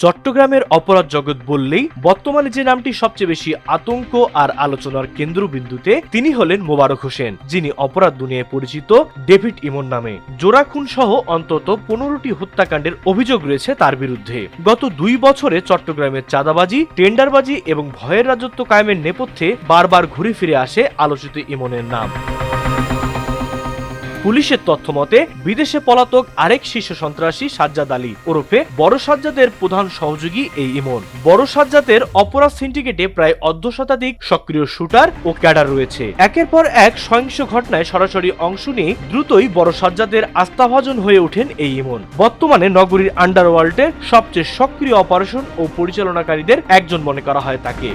চট্টগ্রামের অপরাধ জগৎ বললেই বর্তমানে যে নামটি সবচেয়ে বেশি আতঙ্ক আর আলোচনার কেন্দ্রবিন্দুতে তিনি হলেন মোবারক হোসেন, যিনি অপরাধ দুনিয়ায় পরিচিত ডেভিড ইমন নামে। জোড়া খুন সহ অন্তত 15টি হত্যাকাণ্ডের অভিযোগ রয়েছে তার বিরুদ্ধে। গত 2 বছরে চট্টগ্রামের চাঁদাবাজি, টেন্ডারবাজি এবং ভয়ের রাজত্ব কায়েমের নেপথ্যে বারবার ঘুরে ফিরে আসে আলোচিত ইমনের নাম। পুলিশের তথ্য মতে বিদেশে পলাতক আরেক শীর্ষ সন্ত্রাসী সাজ্জাদ আলী ওরফে বড় সাজ্জাদের প্রধান সহযোগী এই ইমন। বড় সাজ্জাদের অপরাধ সিন্ডিকেটে প্রায় অর্ধশতাধিক সক্রিয় শুটার ও ক্যাডার রয়েছে। একের পর এক সহিংস ঘটনায় সরাসরি অংশ নিয়ে দ্রুতই বড় সাজ্জাদের আস্থাভাজন হয়ে ওঠেন এই ইমন। বর্তমানে নগরীর আন্ডারওয়ার্ল্ডের সবচেয়ে সক্রিয় অপারেশন ও পরিচালনাকারীদের একজন মনে করা হয় তাকে।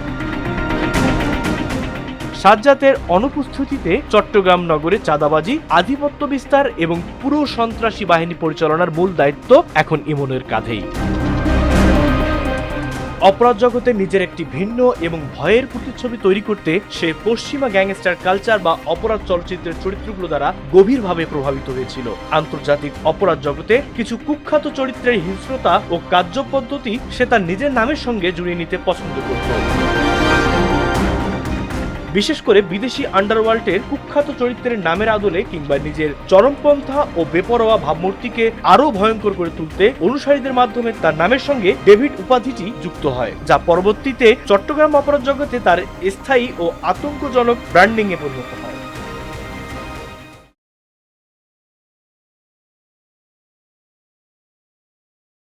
সাজ্জাদের অনুপস্থিতিতে চট্টগ্রাম নগরে চাঁদাবাজি, আধিপত্য বিস্তার এবং পুরো সন্ত্রাসী বাহিনী পরিচালনার মূল দায়িত্ব এখন ইমনের কাঁধেই। অপরাধ জগতে নিজের একটি ভিন্ন এবং ভয়ের প্রতিচ্ছবি তৈরি করতে সে পশ্চিমা গ্যাংস্টার কালচার বা অপরাধ চলচ্চিত্রের চরিত্রগুলো দ্বারা গভীরভাবে প্রভাবিত হয়েছিল। আন্তর্জাতিক অপরাধ জগতে কিছু কুখ্যাত চরিত্রের হিংস্রতা ও কার্যপদ্ধতি সে তার নিজের নামের সঙ্গে জুড়ে নিতে পছন্দ করত। বিশেষ করে বিদেশি আন্ডারওয়ার্ল্ডের কুখ্যাত চরিত্রের নামের আদলে কিংবা নিজের চরমপন্থা ও বেপরোয়া ভাবমূর্তিকে আরো ভয়ঙ্কর করে তুলতে অনুসারীদের মাধ্যমে তার নামের সঙ্গে ডেভিড উপাধিটি যুক্ত হয়, যা পরবর্তীতে চট্টগ্রাম অপরাধ জগতে তার স্থায়ী ও আতঙ্কজনক ব্র্যান্ডিং এ পরিণত হয়।